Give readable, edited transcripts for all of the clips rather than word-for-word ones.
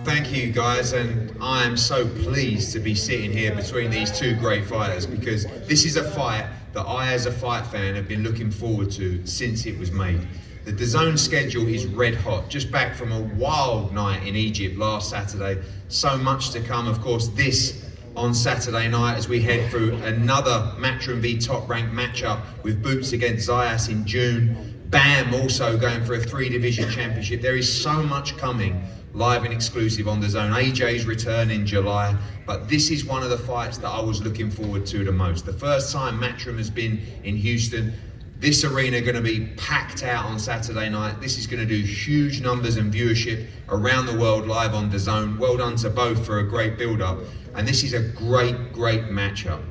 thank you guys, and I am so pleased to be sitting here between these two great fighters, because this is a fight that I, as a fight fan, have been looking forward to since it was made. The DAZN schedule is red hot, just back from a wild night in Egypt last Saturday. So much to come, of course, this on Saturday night as we head through another Matchroom v Top Rank matchup with Boots against Zayas in June. Bam also going for a 3-division championship. There is so much coming live and exclusive on DAZN. AJ's return in July, but this is one of the fights that I was looking forward to the most. The first time Matchroom has been in Houston. This arena going to be packed out on Saturday night. This is going to do huge numbers and viewership around the world live on DAZN. Well done to both for a great build-up, and this is a great matchup.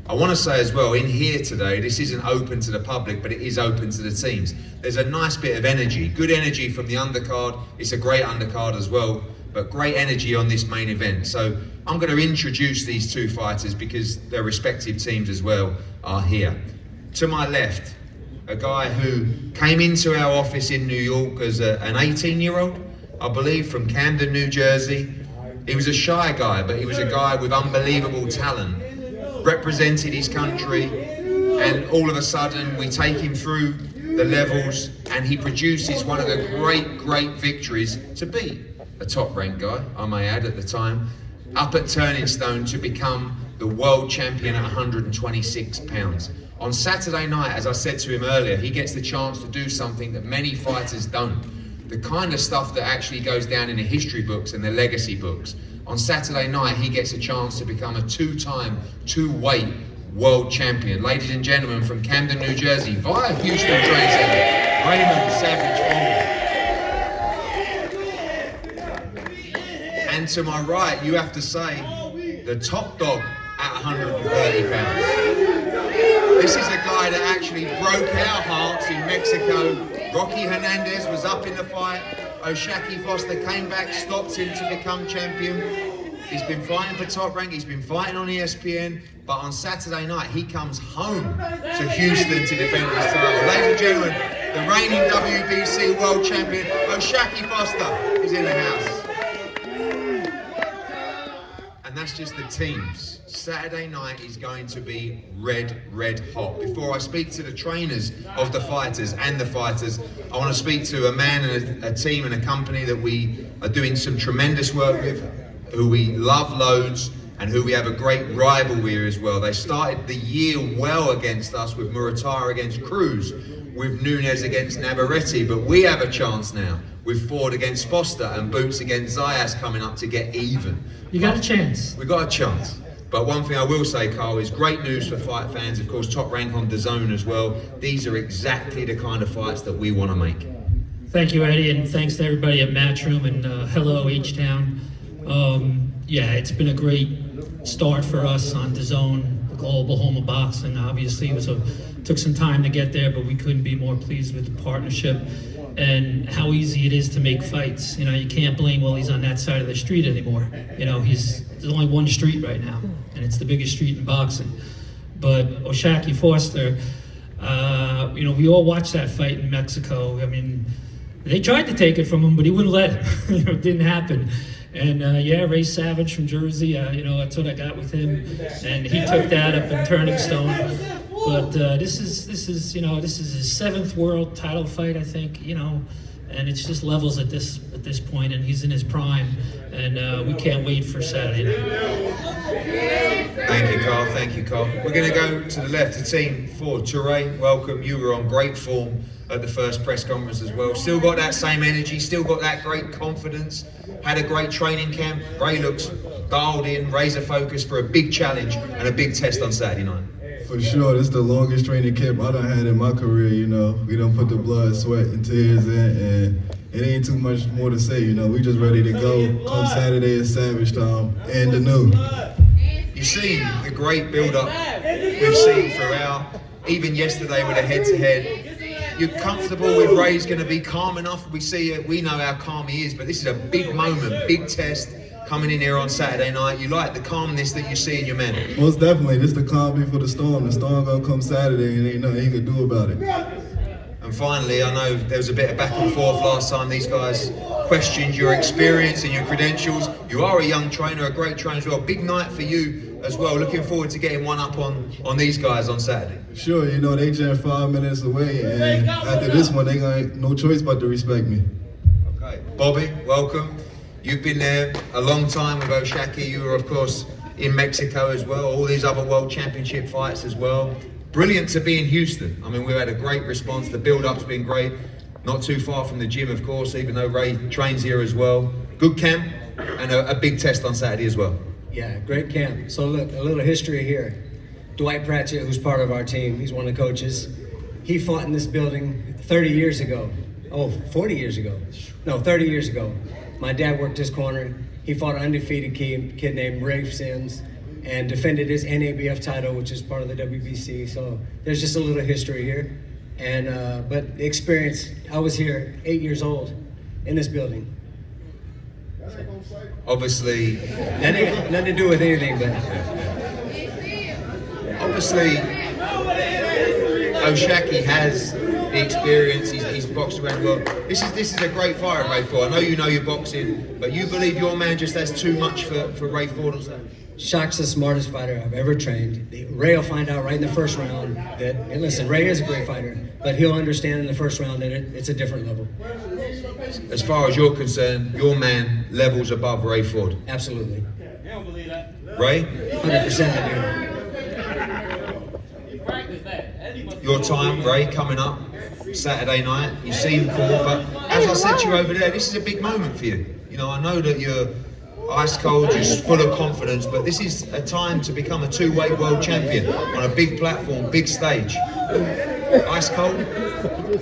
I want to say as well, in here today, this isn't open to the public, but it is open to the teams. There's a nice bit of energy, good energy from the undercard. It's a great undercard as well, but great energy on this main event. So I'm going to introduce these two fighters because their respective teams as well are here. To my left, a guy who came into our office in New York as an 18-year-old, I believe, from Camden, New Jersey. He was a shy guy, but he was a guy with unbelievable talent. Represented his country, and all of a sudden we take him through the levels and he produces one of the great victories to beat a top ranked guy, I may add, at the time, up at Turning Stone to become the world champion at 126 pounds. On Saturday night, as I said to him earlier, he gets the chance to do something that many fighters don't. The kind of stuff that actually goes down in the history books and the legacy books. On Saturday night, he gets a chance to become a two-time, two-weight world champion. Ladies and gentlemen, from Camden, New Jersey, via Houston Training Center, Raymond Savage Forward. And to my right, you have to say, the top dog at 130 pounds. This is a guy that actually broke our hearts in Mexico. Rocky Hernandez was up in the fight. O'Shaquie Foster came back, stopped him to become champion. He's been fighting for Top Rank, he's been fighting on ESPN, but on Saturday night, he comes home to Houston to defend his title. Ladies and gentlemen, the reigning WBC World Champion, O'Shaquie Foster, is in the house. And that's just the teams. Saturday night is going to be red hot. Before I speak to the trainers of the fighters and the fighters, I want to speak to a man and a team and a company that we are doing some tremendous work with, who we love loads, and who we have a great rivalry as well. They started the year well against us with Muratara against Cruz, with Nunes against Navarrete, but we have a chance now with Ford against Foster and Boots against Zayas coming up to get even. You got a chance. We got a chance. But one thing I will say, Carl, is great news for fight fans. Of course, Top Rank on DAZN as well. These are exactly the kind of fights that we want to make. Thank you, Eddie, and thanks to everybody at Matchroom, and hello, H-Town. Yeah, it's been a great start for us on DAZN, the global home of boxing. Obviously, it took some time to get there, but we couldn't be more pleased with the partnership and how easy it is to make fights. You know, you can't blame Willie's on that side of the street anymore. You know, there's only one street right now, and it's the biggest street in boxing. But O'Shaquie Foster, you know, we all watched that fight in Mexico. I mean, they tried to take it from him, but he wouldn't let him. You know, it didn't happen. And yeah, Ray Savage from Jersey, you know, that's what I got with him, and he took that up in Turning Stone. But this is you know, this is his 7th world title fight, I think, you know, and it's just levels at this point, and he's in his prime, and we can't wait for Saturday night. Thank you, Carl. Thank you, Carl. We're going to go to the left, the team Ford. Ture, welcome. You were on great form at the first press conference as well. Still got that same energy, still got that great confidence. Had a great training camp. Ray looks dialed in, razor focused for a big challenge and a big test on Saturday night. For sure, this is the longest training camp I done had in my career, you know. We done put the blood, sweat, and tears in, and it ain't too much more to say, you know. We just ready to go come Saturday at Savage Town and the new. You've seen the great build-up we've seen throughout, even yesterday with a head-to-head. You're comfortable with Ray's going to be calm enough. We see it, we know how calm he is, but this is a big moment, big test coming in here on Saturday night. You like the calmness that you see in your men? Most definitely. This the calm before the storm. The storm gonna come Saturday and ain't nothing he can do about it. And And finally, I know there was a bit of back and forth last time. These guys questioned your experience and your credentials. You are a young trainer, a great trainer as well. Big night for you as well. Looking forward to getting one up on these guys on Saturday. Sure, you know, they just 5 minutes away, and after this one, they got no choice but to respect me. Okay, Bobby, welcome. You've been there a long time with O'Shaki. You were, of course, in Mexico as well. All these other World Championship fights as well. Brilliant to be in Houston. I mean, we've had a great response. The build-up's been great. Not too far from the gym, of course, even though Ray trains here as well. Good camp and a big test on Saturday as well. Yeah, great camp. So look, a little history here. Dwight Pratchett, who's part of our team, he's one of the coaches. He fought in this building 30 years ago. Oh, 40 years ago. No, 30 years ago. My dad worked his corner. He fought an undefeated kid named Rafe Sims and defended his NABF title, which is part of the WBC. So there's just a little history here. And but the experience, I was here 8 years old in this building. Obviously, Nothing to do with anything, but obviously, O'Shaki has the experience. He's boxed around well. This is a great fighter, Ray Ford. I know you know your boxing, but you believe your man just has too much for Ray Ford or something? Shaq's the smartest fighter I've ever trained. Ray will find out right in the first round that, and listen, Ray is a great fighter, but he'll understand in the first round that it's a different level. As far as you're concerned, your man levels above Ray Ford. Absolutely. Ray? 100% I do. Your time, Ray, coming up Saturday night. You seem cool, but as I said to you over there, this is a big moment for you. You know, I know that you're ice cold, you're full of confidence, but this is a time to become a two-weight world champion on a big platform, big stage. Ice cold? I'm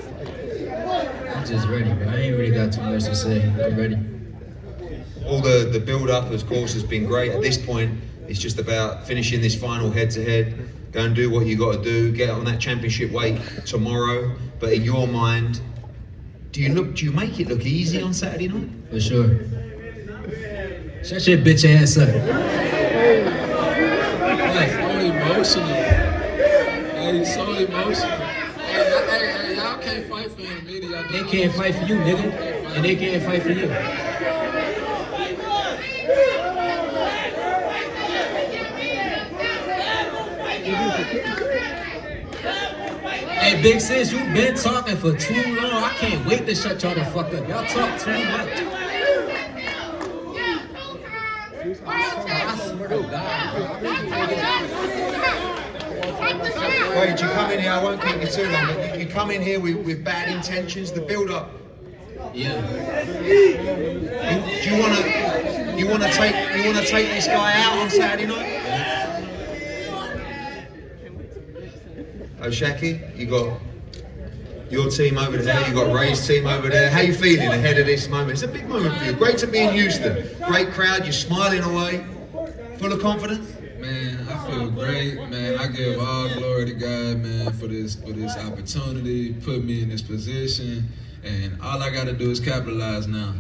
just ready, bro. I ain't really got too much to say. I'm ready. All the build-up, of course, has been great. At this point, it's just about finishing this final head-to-head. Go and do what you got to do. Get on that championship weight tomorrow. But in your mind, do you make it look easy on Saturday night? For sure. Shut your bitch ass up. Like, so emotional. Hey, so emotional. Hey, y'all can't fight for him, media. They can't fight for you, nigga. And they can't fight for you. Hey, Big Sis, you been talking for too long. I can't wait to shut y'all the fuck up. Y'all talk too much. I swear to God. Wait, you come in here, I won't keep you too long, but you come in here with bad intentions, the build-up. Yeah. Do you want to take this guy out on Saturday night? O'Shaki, you got your team over there, you got Ray's team over there. How you feeling ahead of this moment? It's a big moment for you. Great to be in Houston. Great crowd, you're smiling away. Full of confidence? Man, I feel great, man. I give all glory to God, man, for this opportunity, put me in this position, and all I gotta do is capitalize now.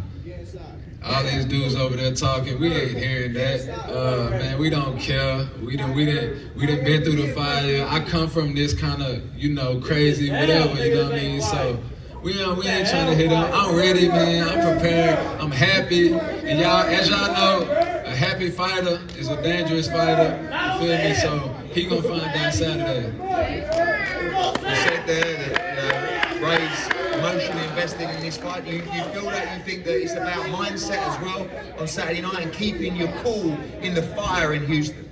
All these dudes over there talking, we ain't hearing that. Man, we don't care. We done been through the fire. I come from this kind of, crazy whatever, you know what I mean? So we ain't trying to hit up. I'm ready, man. I'm prepared. I'm happy. And y'all, as y'all know, a happy fighter is a dangerous fighter. You feel me? So he gonna find out Saturday. You said there that Ray's emotionally invested in this fight. You feel that? You think that it's about mindset as well on Saturday night and keeping your cool in the fire in Houston?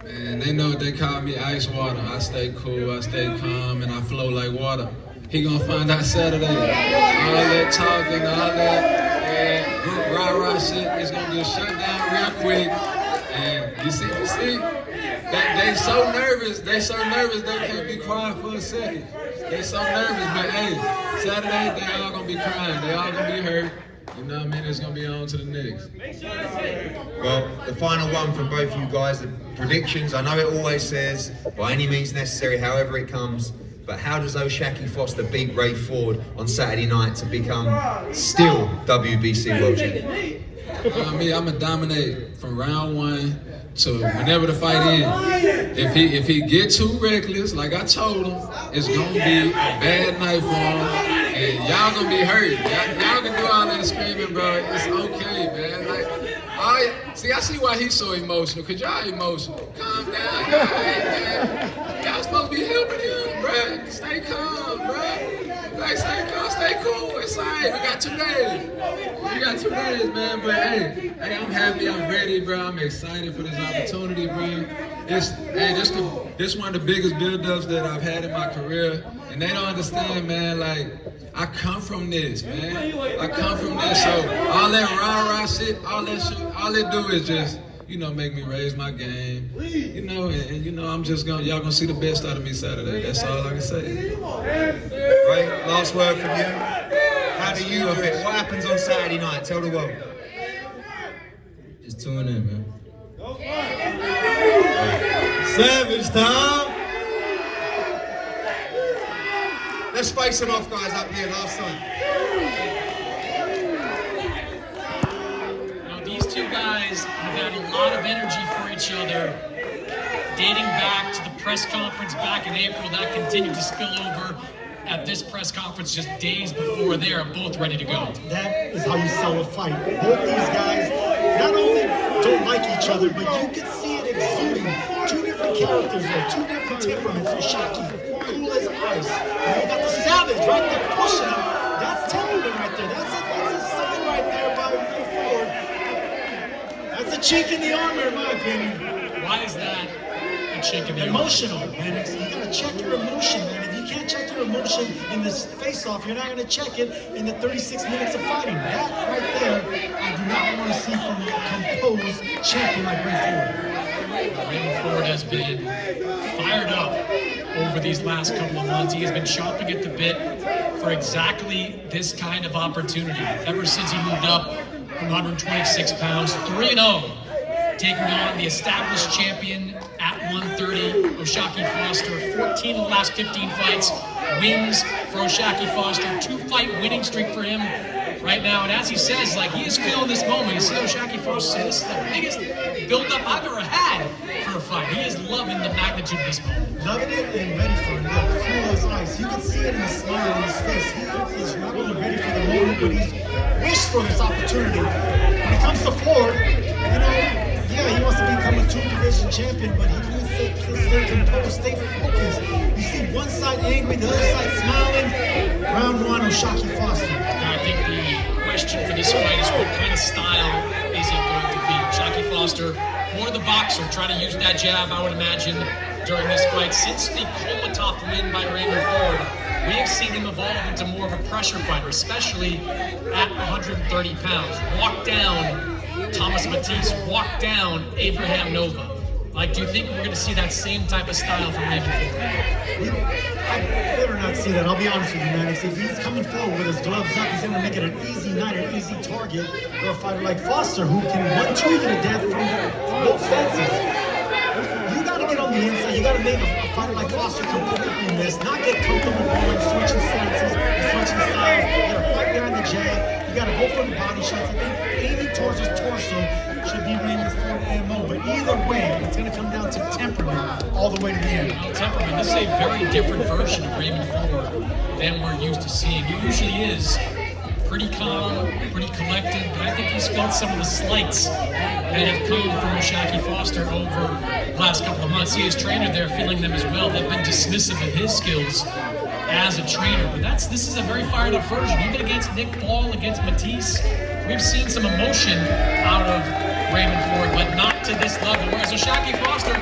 Man, they know they call me ice water. I stay cool, I stay calm, and I flow like water. He gonna find out Saturday. All that talking, all that rah-rah shit is gonna get shut down real quick. And you see, they so nervous they can't be quiet for a second. They so nervous, but hey, Saturday they all gonna be crying, they all gonna be hurt. You know what I mean? It's gonna be on to the next. Well, the final one from both you guys, the predictions. I know it always says, by any means necessary, however it comes, but how does O'Shaki Foster beat Ray Ford on Saturday night to become still WBC World Champion? I'm gonna dominate from round one to whenever the fight ends. if he get too reckless, like I told him, it's gonna be a bad night for him, and y'all gonna be hurt. Y'all can do all that screaming, bro. It's okay, man. Like, I see why he's so emotional, cause y'all emotional. Calm down, y'all. Man. Y'all supposed to be helping him, bro. Stay calm, bro. Like, stay calm, stay cool. It's all right. We got 2 days. Man. But hey, I'm happy. I'm ready, bro. I'm excited for this opportunity, bro. This one of the biggest build-ups that I've had in my career, and they don't understand, man. Like, I come from this, man. I come from this, so all that rah-rah shit, all it do is just, make me raise my game, and I'm just y'all gonna see the best out of me Saturday. That's all I can say. Right, last word from you. How do you feel? What happens on Saturday night? Tell the world. Just tune in, man. Savage time. Let's face them off, guys, up here last time. These two guys have had a lot of energy for each other, dating back to the press conference back in April. That continued to spill over at this press conference just days before they are both ready to go. That is how you sell a fight. Both these guys not only don't like each other, but you can see it exuding. 2 different characters there, 2 different temperaments for Shaki. Cool as ice. And you got the savage right there pushing him. That's temperament right there. That's a sign right there by Ray Ford. That's a chink in the armor, in my opinion. Why is that a chink in the armor? Emotional, man. You gotta check your emotion, man. If you can't check your emotion in this face-off, you're not gonna check it in the 36 minutes of fighting. That right there, I do not want to see from a composed champion like Ray Ford. Raymond Ford has been fired up over these last couple of months. He has been chomping at the bit for exactly this kind of opportunity. Ever since he moved up from 126 pounds, 3-0, taking on the established champion at 130, O'Shaquie Foster. 14 of the last 15 fights, wins for O'Shaquie Foster. 2-fight winning streak for him right now. And as he says, like, he is feeling this moment. You see O'Shaquie Foster say, this is the biggest build-up I've ever had for a fight. He is loving the magnitude of this moment. Loving it and ready for it. Look, cool as ice. You can see it in the smile on his face. He is not only ready for the moment, but he's wished for this opportunity. When it comes to Ford, yeah, he wants to become a 2-division champion, but he needs to stay composed, stay focused. You see one side angry, the other side smiling. Round 1, O'Shaquie Foster. I think the question for this fight is what kind of style is it going to be? O'Shaquie Foster, more the boxer, trying to use that jab, I would imagine, during this fight. Since the Kolmatov win by Raymond Ford, we have seen him evolve into more of a pressure fighter, especially at 130 pounds. Walk down Thomas Matisse, walk down Abraham Nova. Like, do you think we're going to see that same type of style from Raymond Ford? I better not see that. I'll be honest with you, man. If he's coming forward with his gloves up, he's going to make it an easy night, an easy target for a fighter like Foster, who can 1-2 you to death from both fences. You got to get on the inside. You got to make a fighter like Foster completely miss, not get comfortable going, switching stances, switching styles. You got to fight behind the jab. You got to go for the body shots. I think aiming towards his torso should be Raymond Ford MO. But either way, it's going to come down to temperament all the way to the end. Temperament. This is a very different version of Raymond Ford than we're used to seeing. He usually is pretty calm, pretty collected, but I think he's felt some of the slights that have come from O'Shaquie Foster over the last couple of months. See his trainer there feeling them as well. They've been dismissive of his skills as a trainer, but this is a very fired up version. Even against Nick Paul, against Matisse, we've seen some emotion out of Raymond Ford, but not to this level. Whereas O'Shaquie Foster,